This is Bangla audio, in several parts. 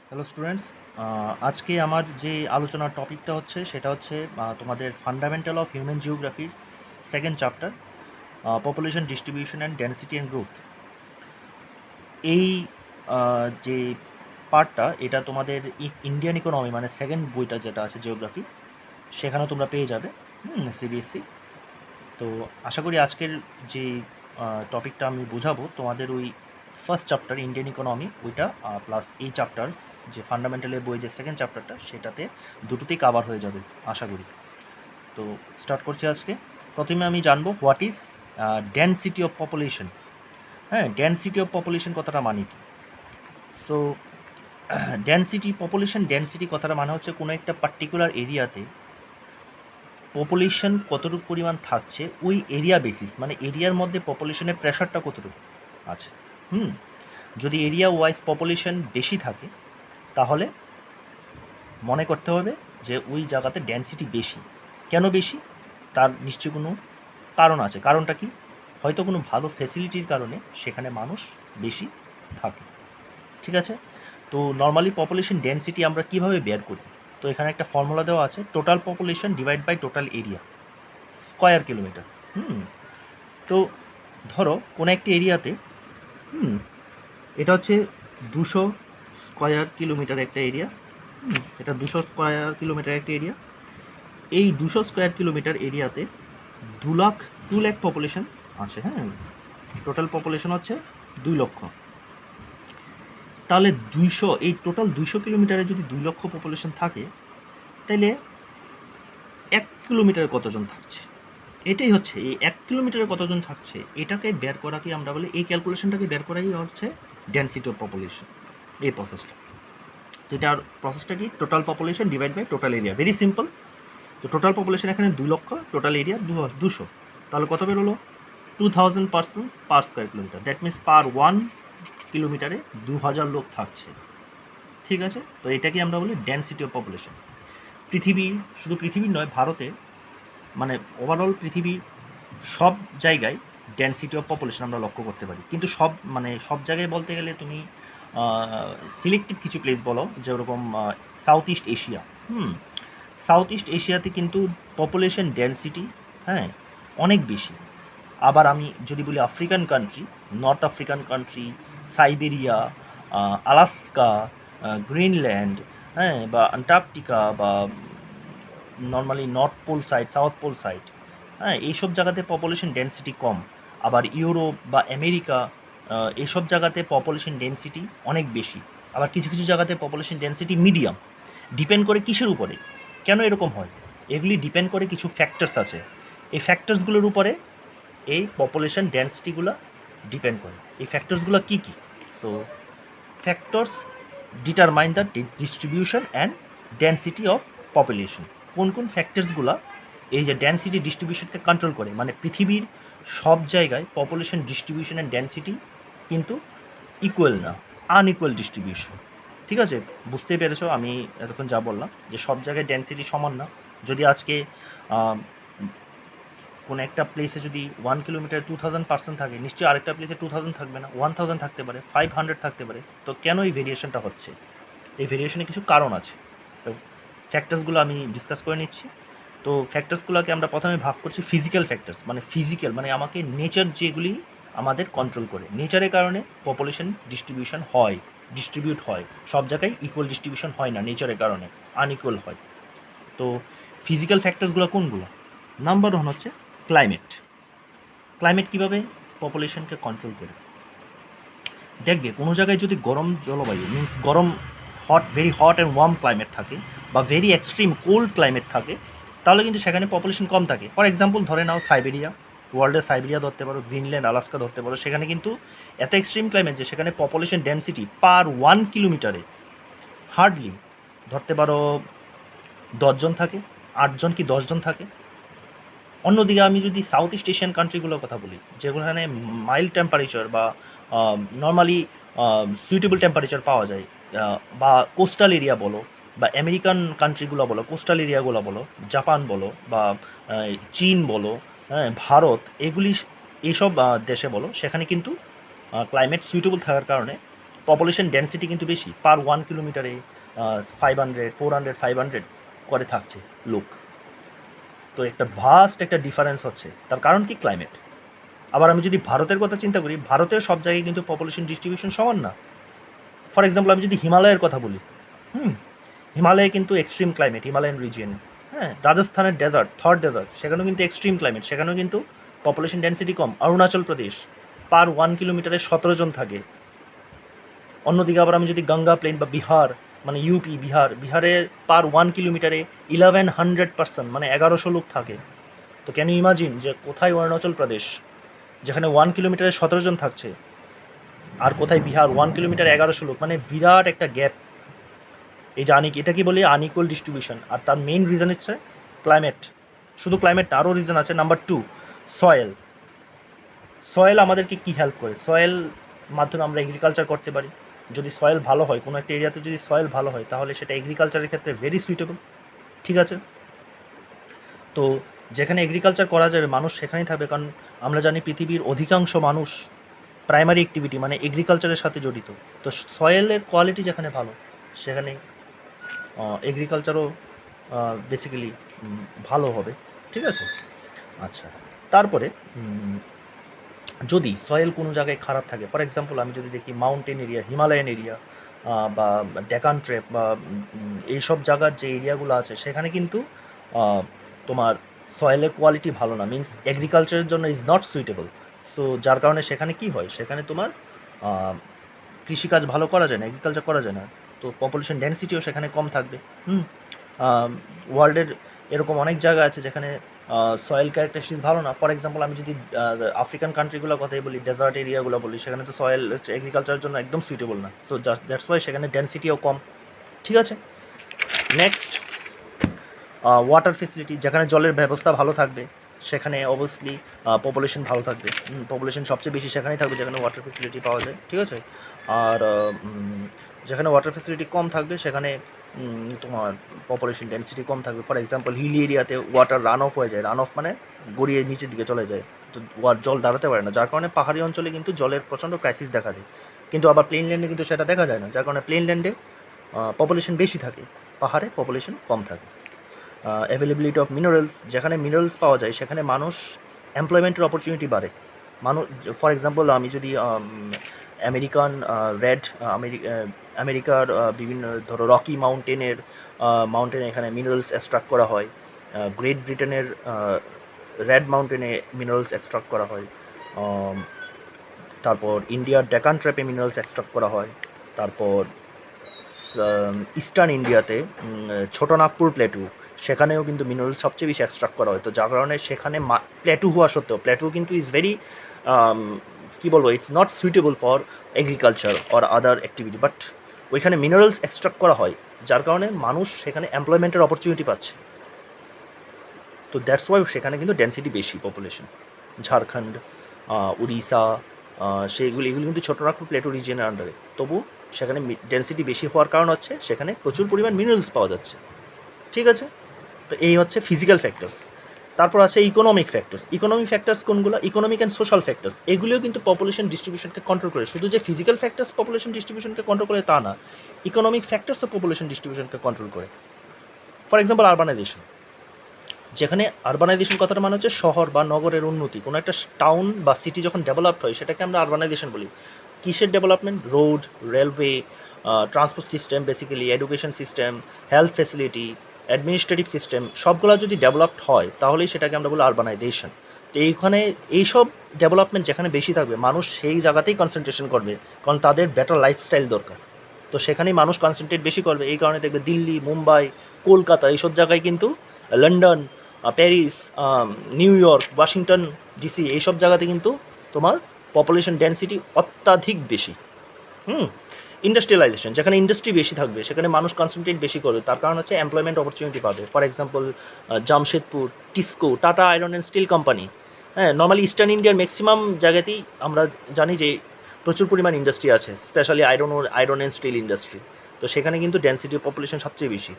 হ্যালো স্টুডেন্টস, আজকে আমার যে আলোচনার টপিকটা হচ্ছে সেটা হচ্ছে তোমাদের ফান্ডামেন্টাল অফ হিউম্যান জিওগ্রাফির second chapter, population distribution and density and growth. এই যে পার্টটা এটা তোমাদের ইন্ডিয়ান ইকোনমি মানে সেকেন্ড বইটা যেটা আছে জিওগ্রাফি, সেখানেও তোমরা পেয়ে যাবে সিবিএসসি। তো আশা করি আজকের যে টপিকটা আমি বোঝাবো তোমাদের ওই ফার্স্ট চ্যাপ্টার ইন্ডিয়ান ইকোনমি ওইটা প্লাস এই চ্যাপ্টার যে ফান্ডামেন্টালের বই যে সেকেন্ড চ্যাপ্টারটা সেটাতে দুটোতেই কাভার হয়ে যাবে আশা করি। তো স্টার্ট করছি আজকে। প্রথমে আমি জানবো what is density of population. হ্যাঁ, ডেনসিটি অফ পপুলেশন কথাটা মানে কি? সো পপুলেশন কথাটা মানে হচ্ছে কোনো একটা পার্টিকুলার এরিয়াতে পপুলেশন কতটুকু পরিমাণ থাকছে ওই এরিয়া বেসিস, মানে এরিয়ার মধ্যে পপুলেশনের প্রেশারটা কতটুকু আছে। যদি এরিয়া ওয়াইজ পপুলেশন বেশি থাকে তাহলে মনে করতে হবে যে ওই জায়গাতে ডেনসিটি বেশি। কেন বেশি? তার নিশ্চয়ই কোনো কারণ আছে। কারণটা কি? হয়তো কোনো ভালো ফ্যাসিলিটির কারণে সেখানে মানুষ বেশি থাকে। ঠিক আছে? তো নর্মালি পপুলেশন ডেনসিটি আমরা কীভাবে বের করি? তো এখানে একটা ফর্মুলা দেওয়া আছে, total population divide by total area square kilometre. তো ধরো কোনো একটি এরিয়াতে এটা হচ্ছে 200 স্কোয়ার কিলোমিটার একটা এরিয়া। এটা 200 স্কোয়ার কিলোমিটার একটা এরিয়া। এই 200 স্কোয়ার কিলোমিটার এরিয়াতে 2 লাখ পপুলেশন আছে। হ্যাঁ, টোটাল পপুলেশন হচ্ছে 2 লক্ষ। তাহলে 200, এই টোটাল 200 কিলোমিটারে যদি 2 লক্ষ পপুলেশন থাকে তাহলে 1 কিলোমিটারে কতজন থাকছে? এটাই হচ্ছে এই 1 কিলোমিটারে কতজন থাকছে এটাকে বের করাকে আমরা বলি, এই ক্যালকুলেশনটাকে বের করাই হচ্ছে ডেনসিটি অফ পপুলেশন, এই প্রসেসটা। তো এটার প্রসেসটা কি? Total population divide by total area, very simple. তো টোটাল পপুলেশন এখানে 2 লক্ষ, টোটাল এরিয়া 200, তাহলে কত বেরোলো? 2000 persons per square kilometre. That means per 1 কিলোমিটারে 2000 লোক থাকছে। ঠিক আছে? তো এটাকে আমরা বলি ডেনসিটি অফ পপুলেশন। পৃথিবীর, শুধু পৃথিবীর নয়, ভারতে মানে ওভারঅল পৃথিবীর সব জায়গায় ডেনসিটি অফ পপুলেশন আমরা লক্ষ্য করতে পারি। কিন্তু সব জায়গায় বলতে গেলে তুমি সিলেক্টিভ কিছু প্লেস বলো, যেরকম south east Asia. South east এশিয়াতে কিন্তু পপুলেশন ডেনসিটি অনেক বেশি। আবার আমি যদি বলি African country, North African country, Siberia, Alaska, Greenland, বা অ্যান্টার্কটিকা, বা normally north pole side, south pole side, এইসব জায়গাতে পপুলেশন ডেনসিটি কম। আবার ইউরোপ বা আমেরিকা, এইসব জায়গাতে পপুলেশন ডেনসিটি অনেক বেশি। আবার কিছু কিছু জায়গাতে পপুলেশন ডেনসিটি মিডিয়াম। ডিপেন্ড করে কিসের উপরে? কেন এরকম হয়? এগুলি ডিপেন্ড করে কিছু ফ্যাক্টরস আছে। এই ফ্যাক্টরসগুলোর উপরে এই পপুলেশন ডেনসিটিগুলো ডিপেন্ড করে। এই ফ্যাক্টরসগুলো কী কী? So factors determine the distribution and density of population. কোন কোন ফ্যাক্টরসগুলো এই যে ডেনসিটি ডিস্ট্রিবিউশনকে কন্ট্রোল করে? মানে পৃথিবীর সব জায়গায় পপুলেশন ডিস্ট্রিবিউশন অ্যান্ড ডেনসিটি কিন্তু ইকুয়াল না, আনইকুয়াল ডিস্ট্রিবিউশন। ঠিক আছে? বুঝতে পেরেছো আমি এতক্ষণ যা বললাম, যে সব জায়গায় ডেনসিটি সমান না। যদি আজকে কোনো একটা প্লেসে যদি 1 কিলোমিটার 2000 পার্সন থাকে, নিশ্চয়ই আরেকটা প্লেসে 2000 থাকবে না, 1000 থাকতে পারে, 500 থাকতে পারে। তো কেন এই ভেরিয়েশনটা হচ্ছে? এই ভেরিয়েশনে কিছু কারণ আছে। তো ফ্যাক্টরসগুলো আমি ডিসকাস করে নিচ্ছি। তো ফ্যাক্টরসগুলোকে আমরা প্রথমে ভাগ করছি ফিজিক্যাল ফ্যাক্টরস, মানে ফিজিক্যাল মানে আমাকে নেচার যেগুলি আমাদের কন্ট্রোল করে। নেচারের কারণে পপুলেশন ডিস্ট্রিবিউট হয়। সব জায়গায় ইকুয়াল ডিস্ট্রিবিউশন হয় না, নেচারের কারণে আনইকুয়াল হয়। তো ফিজিক্যাল ফ্যাক্টরসগুলো কোনগুলো? নাম্বার 1 হচ্ছে ক্লাইমেট। ক্লাইমেট কীভাবে পপুলেশনকে কন্ট্রোল করে? দেখবে কোনো জায়গায় যদি গরম জলবায়ু, মিন্স গরম, very hot and worm climate থাকে, বা ভেরি এক্সট্রিম কোল্ড ক্লাইমেট থাকে, তাহলে কিন্তু সেখানে পপুলেশন কম থাকে। ফর এক্সাম্পল ধরে নাও সাইবেরিয়া, ওয়ার্ল্ডের সাইবেরিয়া ধরতে পারো, গ্রিনল্যান্ড, আলাস্কা ধরতে পারো। সেখানে কিন্তু এত এক্সট্রিম ক্লাইমেট যে সেখানে পপুলেশন ডেন্সিটি পার 1 কিলোমিটারে হার্ডলি ধরতে পারো 10 জন থাকে, 8 জন কি 10 জন থাকে। অন্যদিকে আমি যদি সাউথ ইস্ট এশিয়ান কান্ট্রিগুলোর কথা বলি, যেখানে মাইল্ড টেম্পারেচার বা নর্মালি সুইটেবল টেম্পারেচার পাওয়া যায়, বা কোস্টাল এরিয়া বলো, বা আমেরিকান কান্ট্রিগুলো বলো, কোস্টাল এরিয়াগুলো বলো, জাপান বলো, বা চীন বলো, ভারত, এইসব দেশে বলো, সেখানে কিন্তু ক্লাইমেট সুইটেবল থাকার কারণে পপুলেশন ডেন্সিটি কিন্তু বেশি, পার 1 কিলোমিটারে 500, 400, 500 করে থাকছে লোক। তো একটা ভাস্ট একটা ডিফারেন্স হচ্ছে, তার কারণ কি? ক্লাইমেট। আবার আমি যদি ভারতের কথা চিন্তা করি, ভারতের সব জায়গায় কিন্তু পপুলেশন ডিস্ট্রিবিউশন সমান না। ফর এক্সাম্পল আমি যদি হিমালয়ের কথা বলি, হিমালয়ে কিন্তু এক্সট্রিম ক্লাইমেট, হিমালয়ান রিজিয়নে। হ্যাঁ, রাজস্থানের ডেজার্ট, থর ডেজার্ট, সেখানেও কিন্তু এক্সট্রিম ক্লাইমেট, সেখানেও কিন্তু পপুলেশন ডেন্সিটি কম। অরুণাচল প্রদেশ পার 1 কিলোমিটারে 17 জন থাকে। অন্যদিকে আবার আমি যদি গঙ্গা প্লেন বা বিহার, মানে ইউপি, বিহারে পার 1 কিলোমিটারে 1100 মানে 1100 লোক থাকে। তো ক্যান ইউ ইমাজিন যে কোথায় অরুণাচল প্রদেশ যেখানে 1 কিলোমিটারে 17 জন থাকছে, আর কোথায় বিহার 1 কিলোমিটারে 1100 লোক, মানে বিরাট একটা গ্যাপ। এই যে এটা কি বলি আনইকুয়াল ডিস্ট্রিবিউশন। আর তার মেইন রিজন হচ্ছে ক্লাইমেট। শুধু ক্লাইমেট না, আরও রিজন আছে। Number 2, soil. সয়েল আমাদেরকে কি হেল্প করে? সয়েল মাধ্যমে আমরা এগ্রিকালচার করতে পারি। যদি সয়েল ভালো হয়, কোনো একটা এরিয়াতে যদি সয়েল ভালো হয়, তাহলে সেটা এগ্রিকালচারের ক্ষেত্রে ভেরি সুইটেবল। ঠিক আছে, তো যেখানে এগ্রিকালচার করা যাবে মানুষ সেখানেই থাকবে, কারণ আমরা জানি পৃথিবীর অধিকাংশ মানুষ প্রাইমারি অ্যাক্টিভিটি মানে এগ্রিকালচারের সাথে জড়িত। তো সয়েলের কোয়ালিটি যেখানে ভালো, সেখানে এগ্রিকালচারও বেসিক্যালি ভালো হবে। ঠিক আছে, আচ্ছা। তারপরে যদি সয়েল কোনো জায়গায় খারাপ থাকে, ফর এক্সাম্পল আমি যদি দেখি মাউন্টেন এরিয়া, হিমালয়ান এরিয়া বা ডেকান ট্রেপ বা এইসব জায়গার যে এরিয়াগুলো আছে, সেখানে কিন্তু তোমার সয়েলের কোয়ালিটি ভালো না, মিনস এগ্রিকালচারের জন্য ইজ নট সুইটেবল। সো যার কারণে সেখানে কি হয়, সেখানে তোমার কৃষিকাজ ভালো করা যায় না, এগ্রিকালচার করা যায় না। তো পপুলেশন ডেন্সিটিও সেখানে কম থাকবে। ওয়ার্ল্ডের এরকম অনেক জায়গা আছে যেখানে সয়েল ক্যারেক্টারিস্টিক্স ভালো না। ফর এক্সাম্পল আমি যদি আফ্রিকান কান্ট্রিগুলোর কথাই বলি, ডেজার্ট এরিয়াগুলো বলি, সেখানে তো সয়েল এগ্রিকালচারের জন্য একদম সুইটেবল না। সো দ্যাটস ওয়াই সেখানে ডেন্সিটিও কম। ঠিক আছে, নেক্সট ওয়াটার ফেসিলিটি। যেখানে জলের ব্যবস্থা ভালো থাকবে সেখানে অবভিয়াসলি পপুলেশন ভালো থাকবে। পপুলেশন সবচেয়ে বেশি সেখানেই থাকবে যেখানে ওয়াটার ফেসিলিটি পাওয়া যায়। ঠিক আছে, আর যেখানে ওয়াটার ফেসিলিটি কম থাকবে সেখানে তোমার পপুলেশন ডেন্সিটি কম থাকবে। ফর এক্সাম্পল হিলি এরিয়াতে ওয়াটার রান অফ হয়ে যায়, রান অফ মানে গড়িয়ে নিচের দিকে চলে যায়, তো জল দাঁড়াতে পারে না, যার কারণে পাহাড়ি অঞ্চলে কিন্তু জলের প্রচণ্ড ক্রাইসিস দেখা যায়। কিন্তু আবার প্লেন ল্যান্ডে কিন্তু সেটা দেখা যায় না, যার কারণে প্লেন ল্যান্ডে পপুলেশন বেশি থাকে, পাহাড়ে পপুলেশন কম থাকে। অ্যাভেলেবিলিটি অফ মিনারেলস, যেখানে মিনারেলস পাওয়া যায় সেখানে মানুষ এমপ্লয়মেন্টের অপরচুনিটি বাড়ে। ফর এক্সাম্পল আমি যদি আমেরিকান আমেরিকার বিভিন্ন ধরো রকি মাউন্টেনে এখানে মিনারেলস এক্সট্রাক্ট করা হয়। গ্রেট ব্রিটেনের রেড মাউন্টেনে মিনারেলস এক্সট্রাক্ট করা হয়। তারপর ইন্ডিয়ার ডেকান ট্র্যাপে মিনারেলস এক্সট্রাক্ট করা হয়। তারপর ইস্টার্ন ইন্ডিয়াতে ছোটনাগপুর প্লেটু, সেখানেও কিন্তু মিনারেলস সবচেয়ে বেশি এক্সট্রাক্ট করা হয়। তো যার কারণে সেখানে প্লেটু হওয়া সত্ত্বেও, প্লেটু কিন্তু ইজ ভেরি কী বলবো, it's not suitable for agriculture or other activity, but ওইখানে মিনারেলস এক্সট্রাক্ট করা হয়, যার কারণে মানুষ সেখানে এমপ্লয়মেন্টের অপরচুনিটি পাচ্ছে। তো দ্যাটস ওয়াই সেখানে কিন্তু ডেন্সিটি বেশি পপুলেশন। ঝাড়খণ্ড, উড়িষ্যা, এগুলো কিন্তু ছোটনাগপুর প্লেটু রিজিয়নের আন্ডারে, তবু সেখানে ডেন্সিটি বেশি হওয়ার কারণ হচ্ছে সেখানে প্রচুর পরিমাণ মিনারেলস পাওয়া যাচ্ছে। ঠিক আছে, তো এই হচ্ছে ফিজিক্যাল ফ্যাক্টরস। তারপর আছে ইকোনমিক ফ্যাক্টরস। ইকোনমিক ফ্যাক্টরস কোনগুলো? Economic and social factors. এগুলিও কিন্তু পপুলেশন ডিস্ট্রিবিউশনকে কন্ট্রোল করে। শুধু যে ফিজিক্যাল ফ্যাক্টরস পপুলেশন ডিস্ট্রিবিউশনকে কন্ট্রোল করে তা না, ইকোনমিক ফ্যাক্টরসও পপুলেশন ডিস্ট্রিবিউশনকে কন্ট্রোল করে। ফর এক্সাম্পল আরবানাইজেশন, যেখানে আরবানাইজেশন কথাটা মানে হচ্ছে শহর বা নগরের উন্নতি। কোনো একটা টাউন বা সিটি যখন ডেভেলপড হয় সেটাকে আমরা আরবানাইজেশন বলি। কিসের development? Road, railway, transport system, basically education system, health facility, administrative system, সবগুলো যদি ডেভেলপড হয় তাহলেই সেটাকে আমরা বলি আরবানাইজেশন। তো এইখানে এইসব ডেভেলপমেন্ট যেখানে বেশি থাকবে মানুষ সেই জায়গাতেই কনসেন্ট্রেশন করবে, কারণ তাদের বেটার লাইফস্টাইল দরকার। তো সেখানেই মানুষ কনসেন্ট্রেট বেশি করবে। এই কারণে দেখবে দিল্লি, মুম্বাই, কলকাতা, এইসব জায়গায় কিন্তু, London, Paris, new York, Washington DC, এইসব জায়গাতে কিন্তু তোমার পপুলেশন ডেন্সিটি অত্যাধিক বেশি। ইন্ডাস্ট্রিয়ালাইজেশন, যেখানে ইন্ডাস্ট্রি বেশি থাকবে সেখানে মানুষ কনসেন্ট্রেট বেশি করবে, তার কারণ হচ্ছে এমপ্লয়মেন্ট অপরচুনিটি পাবে। For example Jamshedpur, TISCO, tata iron and steel company. হ্যাঁ, নর্মালি ইস্টার্ন ইন্ডিয়ার ম্যাক্সিমাম জায়গাতেই আমরা জানি যে প্রচুর পরিমাণ ইন্ডাস্ট্রি আছে, specially iron and still industry. তো সেখানে কিন্তু ডেন্সিটি পপুলেশন সবচেয়ে বেশি।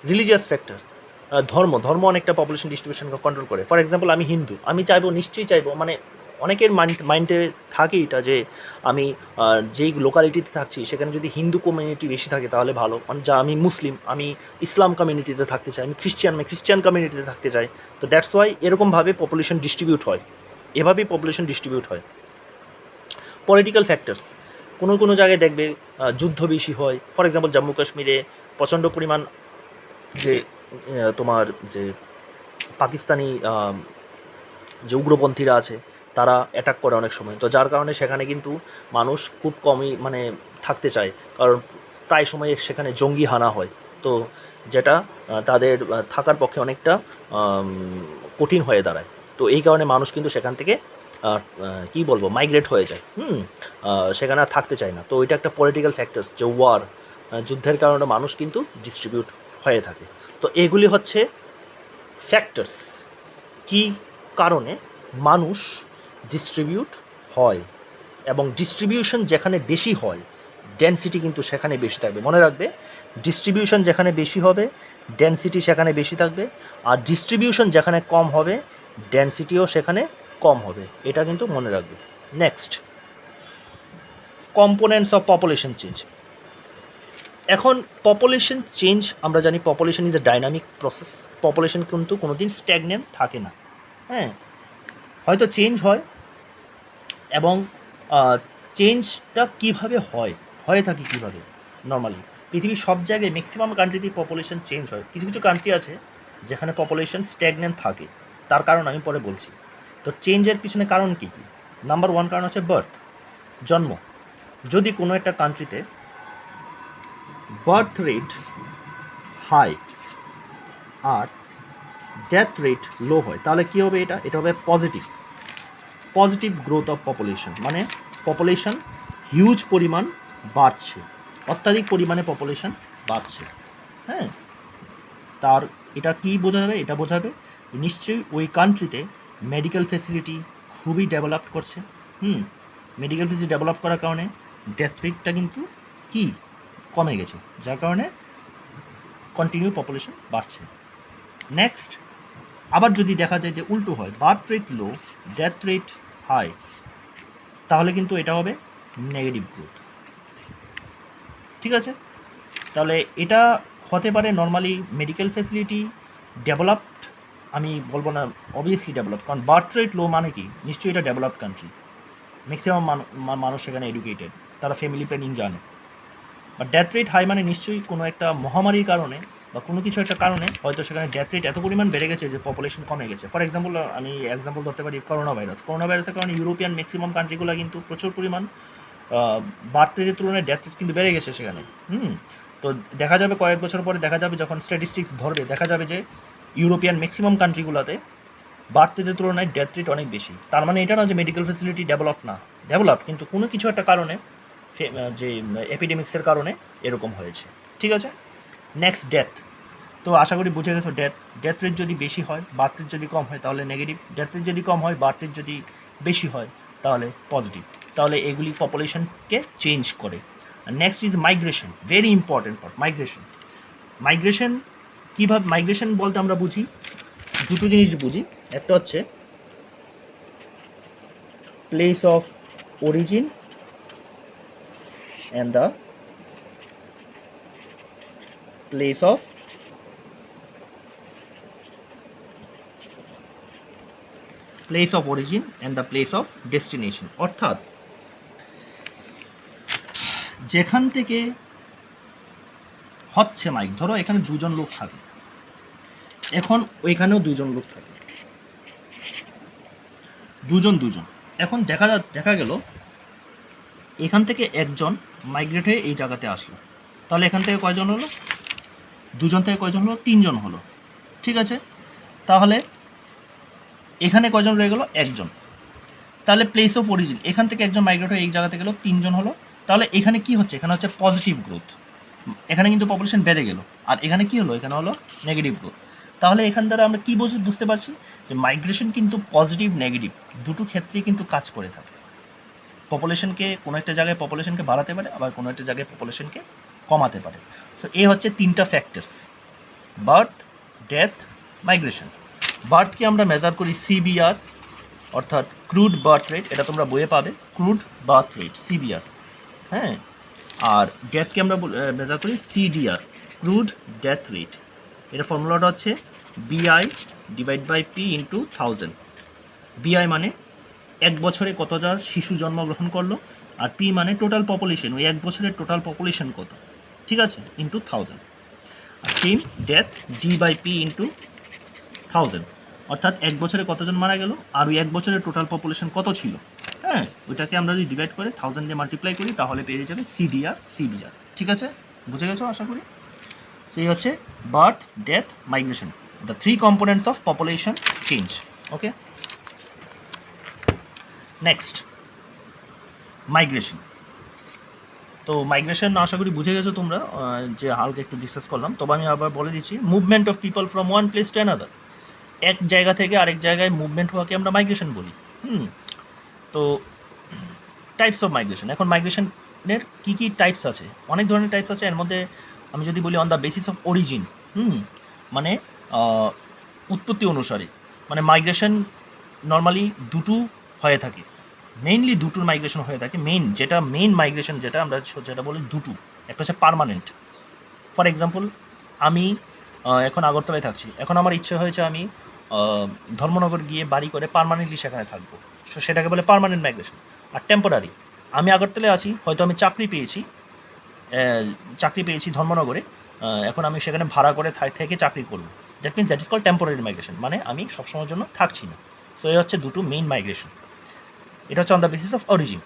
রিলিজিয়াস ফ্যাক্টর, ধর্ম অনেকটা পপুলেশন ডিস্ট্রিবিউশনকে কন্ট্রোল করে। ফর এক্সাম্পল আমি হিন্দু, আমি নিশ্চয়ই চাইবো, মানে অনেকের মাইন্ডে থাকে এটা যে আমি যেই লোকালিটিতে থাকছি সেখানে যদি হিন্দু কমিউনিটি বেশি থাকে তাহলে ভালো, যা আমি মুসলিম, আমি ইসলাম কমিউনিটিতে থাকতে চাই, আমি খ্রিস্টান কমিউনিটিতে থাকতে চাই। তো দ্যাটস ওয়াই এরকমভাবে পপুলেশন ডিস্ট্রিবিউট হয়, এভাবেই পপুলেশন ডিস্ট্রিবিউট হয়। পলিটিক্যাল ফ্যাক্টরস, কোনো জায়গায় দেখবে যুদ্ধ বেশি হয়। ফর এক্সাম্পল জম্মু কাশ্মীরে প্রচণ্ড পরিমাণ যে তোমার যে পাকিস্তানি যে উগ্রপন্থীরা আছে তারা অ্যাটাক করে অনেক সময়, তো যার কারণে সেখানে কিন্তু মানুষ খুব কমই মানে থাকতে চায়, কারণ প্রায় সময় সেখানে জঙ্গি হানা হয়, তো যেটা তাদের থাকার পক্ষে অনেকটা কঠিন হয়ে দাঁড়ায়। তো এই কারণে মানুষ কিন্তু সেখান থেকে কি বলবো মাইগ্রেট হয়ে যায়, সেখানে আর থাকতে চায় না। তো এটা একটা পলিটিক্যাল ফ্যাক্টরস, যে ওয়ার, যুদ্ধের কারণে মানুষ কিন্তু ডিস্ট্রিবিউট হয়ে থাকে। তো এগুলি হচ্ছে ফ্যাক্টরস, কি কারণে মানুষ ডিস্ট্রিবিউট হয়, এবং ডিস্ট্রিবিউশন যেখানে বেশি হয় ডেনসিটি কিন্তু সেখানে বেশি থাকবে। মনে রাখবে, ডিস্ট্রিবিউশন যেখানে বেশি হবে ডেনসিটি সেখানে বেশি থাকবে, আর ডিস্ট্রিবিউশন যেখানে কম হবে ডেনসিটিও সেখানে কম হবে, এটা কিন্তু মনে রাখবে। Next, components of population change. এখন পপুলেশন চেঞ্জ আমরা জানি, population is a dynamic process, population কিন্তু কোনোদিন স্ট্যাগনেন্ট থাকে না। হ্যাঁ, হয়তো চেঞ্জ হয়, এবং চেঞ্জটা কীভাবে হয়ে থাকে কীভাবে নর্মালি পৃথিবীর সব জায়গায় ম্যাক্সিমাম কান্ট্রিতেই পপুলেশন চেঞ্জ হয়। কিছু কিছু কান্ট্রি আছে যেখানে পপুলেশন স্ট্যাগনেন্ট থাকে, তার কারণ আমি পরে বলছি। তো চেঞ্জের পিছনে কারণ কী কী? নাম্বার 1 কারণ হচ্ছে বার্থ, জন্ম। যদি কোনো একটা কান্ট্রিতে বার্থ রেট হাই আর ডেথ রেট লো হয়, তাহলে কী হবে? এটা হবে পজিটিভ গ্রোথ অফ পপুলেশন, মানে পপুলেশন হিউজ পরিমাণ বাড়ছে, অত্যাধিক পরিমাণে পপুলেশন বাড়ছে। হ্যাঁ, তার এটা কি বোঝাবে? এটা বোঝাবে নিশ্চয়ই ওই কান্ট্রিতে মেডিকেল ফেসিলিটি খুবই ডেভেলপ করছে। মেডিকেল ফেসিলিটি ডেভেলপ করার কারণে ডেথ রেটটা কিন্তু কি কমে গেছে, যার কারণে কন্টিনিউ পপুলেশন বাড়ছে। নেক্সট, আবার যদি দেখা যায় যে উল্টো হয়, বার্থ রেট লো, ডেথ রেট হাই, তাহলে কিন্তু এটা হবে নেগেটিভ গ্রোথ। ঠিক আছে, তাহলে এটা হতে পারে নর্মালি মেডিকেল ফেসিলিটি ডেভেলপড, আমি বলবো না অবভিয়াসলি ডেভেলপ, কারণ বার্থ রেট লো মানে কি, নিশ্চয়ই এটা ডেভেলপ কান্ট্রি, ম্যাক্সিমাম মানুষ সেখানে এডুকেটেড, তারা ফ্যামিলি প্ল্যানিং জানে। বা ডেথ রেট হাই মানে নিশ্চয়ই কোনো একটা মহামারীর কারণে বা কোনো কিছু একটা কারণে হয়তো সেখানে ডেথ রেট এত পরিমাণ বেড়ে গেছে যে পপুলেশন কমে গেছে। ফর এক্সাম্পল, আমি এক্সাম্পল ধরতে পারি করোনা ভাইরাসের কারণে ইউরোপিয়ান ম্যাক্সিমাম কান্ট্রিগুলো কিন্তু প্রচুর পরিমাণ বার্থ রেটের তুলনায় ডেথ রেট কিন্তু বেড়ে গেছে সেখানে। তো দেখা যাবে কয়েক বছর পরে দেখা যাবে, যখন স্ট্যাটিস্টিক্স ধরবে দেখা যাবে যে ইউরোপিয়ান ম্যাক্সিমাম কান্ট্রিগুলোতে বার্থ রেটের তুলনায় ডেথ রেট অনেক বেশি। তার মানে এটা না যে মেডিকেল ফেসিলিটি ডেভেলপ না, ডেভেলপ, কিন্তু কোনো কিছু একটা কারণে, যে এপিডেমিক্সের কারণে এরকম হয়েছে। ঠিক আছে, নেক্সট ডেথ। তো আশা করি বুঝে গেছো, ডেথ রেট যদি বেশি হয়, বার্থ রেট যদি কম হয় তাহলে নেগেটিভ, ডেথ রেট যদি কম হয়, বার্থ রেট যদি বেশি হয় তাহলে পজিটিভ। তাহলে এগুলি পপুলেশনকে চেঞ্জ করে। Next is migration, very important part, migration কীভাবে? মাইগ্রেশন বলতে আমরা বুঝি দুটো জিনিস বুঝি, একটা হচ্ছে place of origin and the place of origin and the place of destination, অর্থাৎ যেখান থেকে হচ্ছে ধরো এখানে দুজন লোক থাকে, এখন ওইখানেও দুজন লোক থাকে, দুজন, এখন দেখা গেল এখান থেকে একজন মাইগ্রেট হয়ে এই জায়গাতে আসলো, তাহলে এখান থেকে কয়জন হলো? দুজন থেকে কয়জন হলো? তিনজন হলো। ঠিক আছে, তাহলে এখানে কয়জন রয়ে গেল? একজন। তাহলে প্লেস অফ অরিজিন, এখান থেকে একজন মাইগ্রেট হয়ে এই জায়গাতে গেল, তিনজন হলো। তাহলে এখানে কি হচ্ছে? এখানে হচ্ছে পজিটিভ গ্রোথ, এখানে কিন্তু পপুলেশন বেড়ে গেল। আর এখানে কি হলো? এখানে হলো নেগেটিভ গ্রোথ। তাহলে এখান দ্বারা আমরা কি বুঝতে পারছি? যে মাইগ্রেশন কিন্তু পজিটিভ নেগেটিভ দুটো ক্ষেত্রেই কিন্তু কাজ করে থাকে। পপুলেশনকে কোনো একটা জায়গায় পপুলেশনকে বাড়াতে পারে, আবার কোনো একটা জায়গায় পপুলেশনকে কমাতে পারে। সো এই হচ্ছে তিনটা ফ্যাক্টরস, বার্থ, ডেথ, মাইগ্রেশন। বার্থকে আমরা মেজার করি সিবিআর, অর্থাৎ ক্রুড বার্থ রেট, এটা তোমরা বইয়ে পাবে, ক্রুড বার্থ রেট সিবিআর, হ্যাঁ। আর ডেথকে আমরা মেজার করি সিডিআর, ক্রুড ডেথ রেট। এটা ফর্মুলাটা হচ্ছে বিআই ডিভাইড বাই পি ইন্টু 1000। বিআই মানে এক বছরে কতটা শিশু জন্মগ্রহণ করলো, আর পি মানে টোটাল পপুলেশন, ওই এক বছরের টোটাল পপুলেশন কত, ঠিক আছে, ইন্টু 1000। আর same death D by P into 1000, অর্থাৎ এক বছরে কতজন মারা গেল আর ওই এক বছরের টোটাল পপুলেশন কত ছিল, হ্যাঁ, ওইটাকে আমরা যদি ডিভাইড করে 1000 দিয়ে মাল্টিপ্লাই করি তাহলে পেয়ে যাবে সিডিআর সিবিআর। ঠিক আছে, বুঝে গেছো আশা করি। সেই হচ্ছে birth, death, migration, the 3 components of population change. Okay, next migration. তো মাইগ্রেশন আশা করি বুঝে গেছো তোমরা, যে হালকা একটু ডিসকাস করলাম, তবে আমি আবার বলে দিচ্ছি, movement of people from one place to another, এক জায়গা থেকে আরেক জায়গায় মুভমেন্ট হওয়াকে আমরা মাইগ্রেশন বলি। তো টাইপস অফ মাইগ্রেশন, এখন মাইগ্রেশনের কী কী টাইপস আছে, অনেক ধরনের টাইপস আছে। এর মধ্যে আমি যদি বলি on the basis of origin, মানে উৎপত্তি অনুসারে, মানে মাইগ্রেশন নর্মালি দুটো হয়ে থাকে, মেইনলি দুটোর মাইগ্রেশন হয়ে থাকে। মেইন মাইগ্রেশন যেটা আমরা যেটা বলি দুটো, একটা হচ্ছে পার্মানেন্ট। ফর এক্সাম্পল, আমি এখন আগরতলায় থাকছি, এখন আমার ইচ্ছে হয়েছে আমি ধর্মনগর গিয়ে বাড়ি করে পার্মানেন্টলি সেখানে থাকবো, সো সেটাকে বলে পার্মানেন্ট মাইগ্রেশন। আর টেম্পোরারি, আমি আগরতলায় আছি, হয়তো আমি চাকরি পেয়েছি ধর্মনগরে, এখন আমি সেখানে ভাড়া করে থেকে চাকরি করবো, that means that is called temporary migration, মানে আমি সবসময়ের জন্য থাকছি না। সো এই হচ্ছে দুটো মেইন মাইগ্রেশন, এটা হচ্ছে on the basis of origin.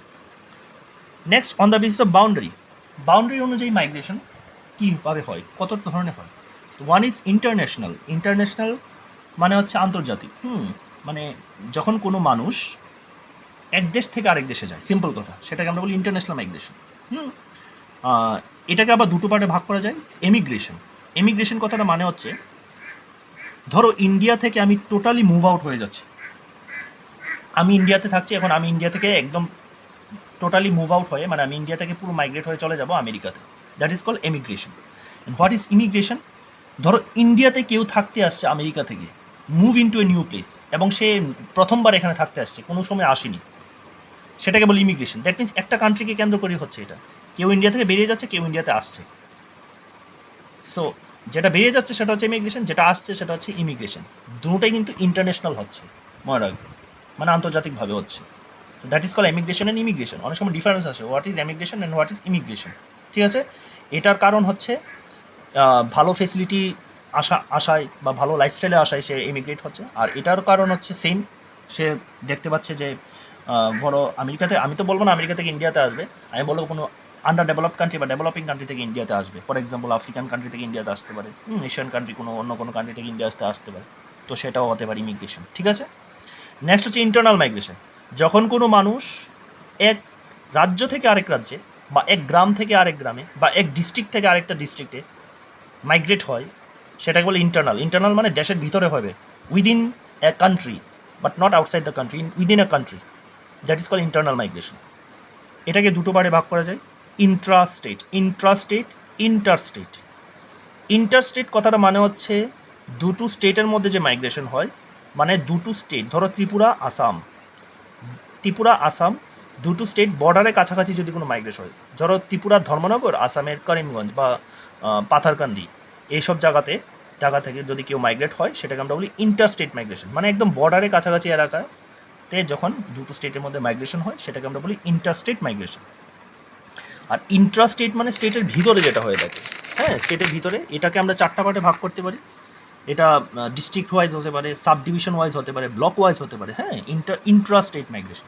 Next on the basis of boundary অনুযায়ী মাইগ্রেশন কীভাবে হয়, কত ধরনের হয়। ওয়ান ইজ ইন্টারন্যাশনাল মানে হচ্ছে আন্তর্জাতিক, মানে যখন কোনো মানুষ এক দেশ থেকে আরেক দেশে যায়, সিম্পল কথা, সেটাকে আমরা বলি ইন্টারন্যাশনাল মাইগ্রেশন। এটাকে আবার দুটো পার্টে ভাগ করা যায়। এমিগ্রেশন কথাটা মানে হচ্ছে, ধরো ইন্ডিয়া থেকে আমি টোটালি মুভ আউট হয়ে যাচ্ছি, আমি ইন্ডিয়াতে থাকছি, এখন আমি ইন্ডিয়া থেকে একদম টোটালি মুভ আউট হয়ে, মানে আমি ইন্ডিয়া থেকে পুরো মাইগ্রেট হয়ে চলে যাব আমেরিকাতে, that is called emigration. And what is immigration, ধরো ইন্ডিয়াতে কেউ থাকতে আসছে আমেরিকা থেকে, move into a new place, এবং সে প্রথমবার এখানে থাকতে আসছে, কোনো সময় আসেনি, সেটাকে বলি ইমিগ্রেশন। দ্যাট মিনস একটা কান্ট্রিকে কেন্দ্র করে হচ্ছে এটা, কেউ ইন্ডিয়া থেকে বেরিয়ে যাচ্ছে, কেউ ইন্ডিয়াতে আসছে। সো যেটা বেরিয়ে যাচ্ছে সেটা হচ্ছে ইমিগ্রেশন, যেটা আসছে সেটা হচ্ছে ইমিগ্রেশন। দুটোটাই কিন্তু ইন্টারন্যাশনাল হচ্ছে, মনে রাখবে, মানে আন্তর্জাতিকভাবে হচ্ছে। তো that is call emigration and immigration. অনেক সময় ডিফারেন্স আছে, what is emigration and what is immigration, ঠিক আছে। এটার কারণ হচ্ছে ভালো ফেসিলিটি আশায় বা ভালো লাইফস্টাইলে আশায় সে ইমিগ্রেট হচ্ছে, আর এটার কারণ হচ্ছে সেম, সে দেখতে পাচ্ছে যে বড় আমেরিকাতে, আমি তো বলবো না আমেরিকা থেকে ইন্ডিয়াতে আসবে, আমি বলবো কোনো আন্ডার ডেভেলপড কান্ট্রি বা ডেভেলপিং কান্ট্রি থেকে ইন্ডিয়াতে আসবে। ফর এক্সাম্পল, আফ্রিকান কান্ট্রি থেকে ইন্ডিয়াতে আসতে পারে, এশিয়ান কান্ট্রি অন্য কোনো কান্ট্রি থেকে ইন্ডিয়া আসতে পারে, তো সেটাও হতে পারে ইমিগ্রেশন, ঠিক আছে। নেক্সট হচ্ছে ইন্টারনাল মাইগ্রেশন, যখন কোনো মানুষ এক রাজ্য থেকে আরেক রাজ্যে, বা এক গ্রাম থেকে আরেক গ্রামে, বা এক ডিস্ট্রিক্ট থেকে আরেকটা ডিস্ট্রিক্টে মাইগ্রেট হয়, সেটাকে বলে ইন্টারনাল মানে দেশের ভিতরে হবে, within a country but not outside the country, within a country, that is call internal migration. এটাকে দুটো পার্টে ভাগ করা যায়, ইন্ট্রাস্টেট, ইন্টারস্টেট কথাটা মানে হচ্ছে দুটো স্টেটের মধ্যে যে মাইগ্রেশন হয়, মানে দুটো স্টেট, ধরো ত্রিপুরা আসাম, দুটো স্টেট বর্ডারের কাছাকাছি যদি কোনো মাইগ্রেশন হয়, ধরো ত্রিপুরার ধর্মনগর, আসামের করিমগঞ্জ বা পাথারকান্দি, এইসব জায়গা থেকে যদি কেউ মাইগ্রেট হয়, সেটাকে আমরা বলি ইন্টারস্টেট মাইগ্রেশন, মানে একদম বর্ডারের কাছাকাছি এলাকাতে যখন দুটো স্টেটের মধ্যে মাইগ্রেশন হয়, সেটাকে আমরা বলি ইন্টারস্টেট মাইগ্রেশন। আর ইন্ট্রাস্টেট মানে স্টেটের ভিতরে যেটা হয়ে থাকে, হ্যাঁ, স্টেটের ভিতরে, এটাকে আমরা চারটা পার্টে ভাগ করতে পারি। এটা ডিস্ট্রিক্ট ওয়াইজ হতে পারে, সাব ডিভিশন ওয়াইজ হতে পারে, ব্লক ওয়াইজ হতে পারে, হ্যাঁ। ইন্ট্রাস্টেট মাইগ্রেশন,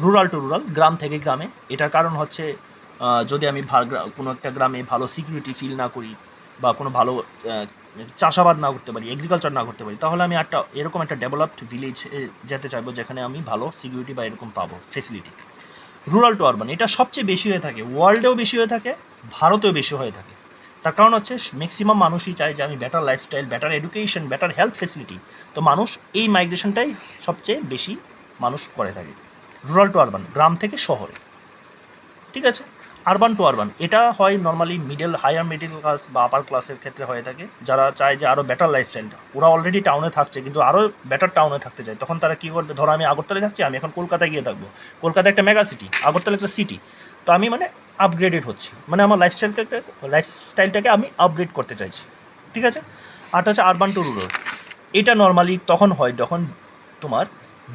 রুরাল টু রুরাল, গ্রাম থেকে গ্রামে। এটার কারণ হচ্ছে যদি আমি কোনো একটা গ্রামে ভালো সিকিউরিটি ফিল না করি, বা কোনো ভালো চাষাবাদ না করতে পারি, এগ্রিকালচার না করতে পারি, তাহলে আমি এরকম একটা ডেভেলপড ভিলেজ যেতে চাইবো, যেখানে আমি ভালো সিকিউরিটি বা এরকম পাবো ফেসিলিটি। রুরাল টু আরবান, এটা সবচেয়ে বেশি হয়ে থাকে, ওয়ার্ল্ডেও বেশি হয়ে থাকে, ভারতেও বেশি হয়ে থাকে। তার কারণ হচ্ছে ম্যাক্সিমাম মানুষই চায় যে আমি better lifestyle, better education, better health facility, তো মানুষ এই মাইগ্রেশনটাই সবচেয়ে বেশি মানুষ করে থাকে, রুরাল টু আরবান, গ্রাম থেকে শহরে, ঠিক আছে। আরবান টু আরবান এটা হয় নর্মালি হায়ার মিডল ক্লাস বা আপার ক্লাসের ক্ষেত্রে হয়ে থাকে, যারা চায় যে আরও বেটার লাইফস্টাইলটা, ওরা অলরেডি টাউনে থাকছে কিন্তু আরও বেটার টাউনে থাকতে চায়, তখন তারা কী করবে, ধরো আমি আগরতলায় থাকছি, আমি এখন কলকাতায় গিয়ে থাকবো, কলকাতা একটা মেগা সিটি, আগরতলা একটা সিটি, তো আমি মানে আপগ্রেডেড হচ্ছি, মানে আমার লাইফস্টাইলটাকে আমি আপগ্রেড করতে চাইছি, ঠিক আছে। আর হচ্ছে আরবান টু রুরাল, এটা নর্মালি তখন হয় যখন তোমার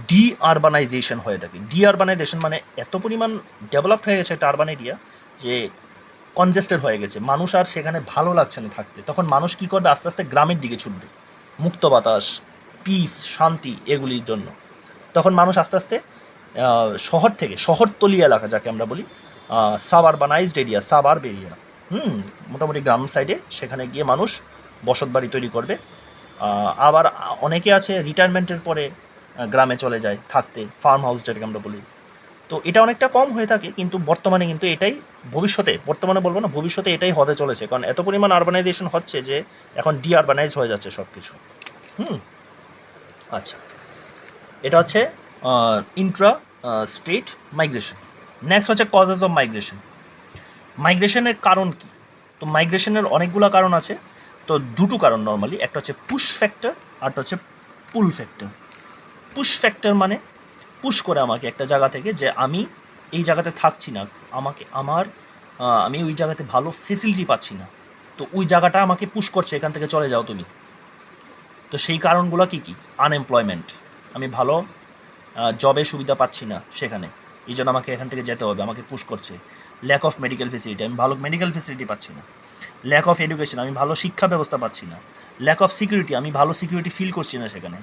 ডি আরবানাইজেশন হয়ে থাকে। ডি আরবানাইজেশন মানে এত পরিমাণ ডেভেলপড হয়ে গেছে একটা আরবান এরিয়া যে কনজেস্টেড হয়ে গেছে, মানুষ আর সেখানে ভালো লাগছে না থাকতে, তখন মানুষ কী করবে, আস্তে আস্তে গ্রামের দিকে ছুটবে, মুক্ত বাতাস, পিস, শান্তি, এগুলির জন্য। তখন মানুষ আস্তে আস্তে শহরতলি এলাকা যাকে আমরা বলি, সাবআরবানাইজড এরিয়া, সাবআরব এরিয়া, মোটামুটি গ্রাম সাইডে, সেখানে গিয়ে মানুষ বসত বাড়ি তৈরি করবে। আবার অনেকে আছে রিটায়ারমেন্টের পরে গ্রামে চলে যায় থাকতে, ফার্ম হাউস যেটাকে আমরা বলি। তো এটা অনেকটা কম হয়ে থাকে, কিন্তু বর্তমানে কিন্তু এটাই বর্তমানে বলবো না, ভবিষ্যতে এটাই হতে চলেছে, কারণ এত পরিমাণ আরবানাইজেশন হচ্ছে যে এখন ডি আরবানাইজ হয়ে যাচ্ছে সব কিছু। আচ্ছা, এটা হচ্ছে ইন্ট্রা স্টেট মাইগ্রেশন। নেক্সট হচ্ছে কজেস অফ মাইগ্রেশন। মাইগ্রেশনের কারণ কি? তো মাইগ্রেশনের অনেকগুলো কারণ আছে, তো দুটো কারণ নর্মালি, একটা হচ্ছে পুশ ফ্যাক্টর, আরটা হচ্ছে পুল ফ্যাক্টর। পুশ ফ্যাক্টর মানে পুশ করে আমাকে একটা জায়গা থেকে, যে আমি এই জায়গাতে থাকছি না, আমি ওই জায়গাতে ভালো ফেসিলিটি পাচ্ছি না, তো ওই জায়গাটা আমাকে পুশ করছে, এখান থেকে চলে যাও তুমি। তো সেই কারণগুলো কি কি? আনএমপ্লয়মেন্ট, আমি ভালো জবের সুবিধা পাচ্ছি না সেখানে, এই জন্য আমাকে এখান থেকে যেতে হবে, আমাকে পুশ করছে। ল্যাক অফ মেডিকেল ফেসিলিটি, আমি ভালো মেডিকেল ফেসিলিটি পাচ্ছি না। ল্যাক অফ এডুকেশন, আমি ভালো শিক্ষা ব্যবস্থা পাচ্ছি না। ল্যাক অফ সিকিউরিটি, আমি ভালো সিকিউরিটি ফিল করছি না সেখানে।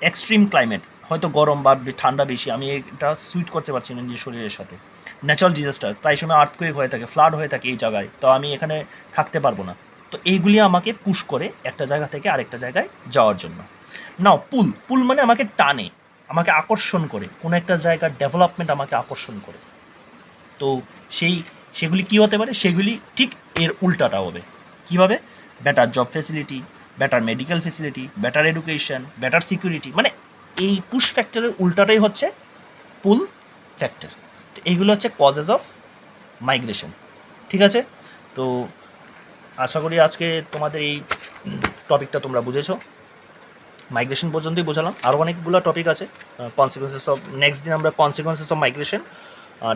এক্সট্রিম ক্লাইমেট, হয়তো গরম বা ঠান্ডা বেশি, আমি এটা সুইট করতে পারছি না নিজের শরীরের সাথে। ন্যাচারাল ডিজাস্টার, প্রায় সময় আর্থকুয়েক হয়ে থাকে, ফ্লাড হয়ে থাকে এই জায়গায়, তো আমি এখানে থাকতে পারবো না। তো এইগুলি আমাকে পুশ করে একটা জায়গা থেকে আরেকটা জায়গায় যাওয়ার জন্য। নাও পুল মানে আমাকে টানে, আমাকে আকর্ষণ করে, কোনো একটা জায়গার ডেভেলপমেন্ট আমাকে আকর্ষণ করে। তো সেগুলি কী হতে পারে? সেগুলি ঠিক এর উল্টাটা হবে। কীভাবে? Better job facility, better medical facility, better education, better security, মানে এই পুশ ফ্যাক্টরের উল্টাটাই হচ্ছে পুল ফ্যাক্টর। তো এইগুলো হচ্ছে কজেস অফ মাইগ্রেশন, ঠিক আছে। তো আশা করি আজকে তোমাদের এই টপিকটা তোমরা বুঝেছো। মাইগ্রেশন পর্যন্তই বোঝালাম, আরও অনেকগুলো টপিক আছে। কনসিকুয়েন্সেস অফ, নেক্সট দিন আমরা consequences of migration,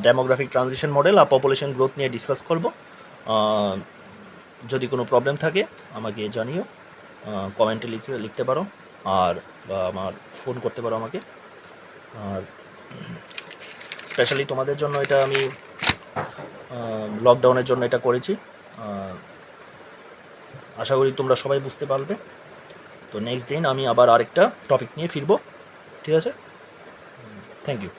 demographic transition model আর পপুলেশন গ্রোথ নিয়ে ডিসকাস করব। যদি কোনো প্রবলেম থাকে আমাকে জানিও, কমেন্টে লিখতে পারো, আর আমার ফোন করতে পারো আমাকে। আর স্পেশালি তোমাদের জন্য এটা আমি লকডাউনের জন্য এটা করেছি, আশা করি তোমরা সবাই বুঝতে পারবে। তো নেক্সট দিন আমি আবার আরেকটা টপিক নিয়ে ফিরবো, ঠিক আছে। Thank you.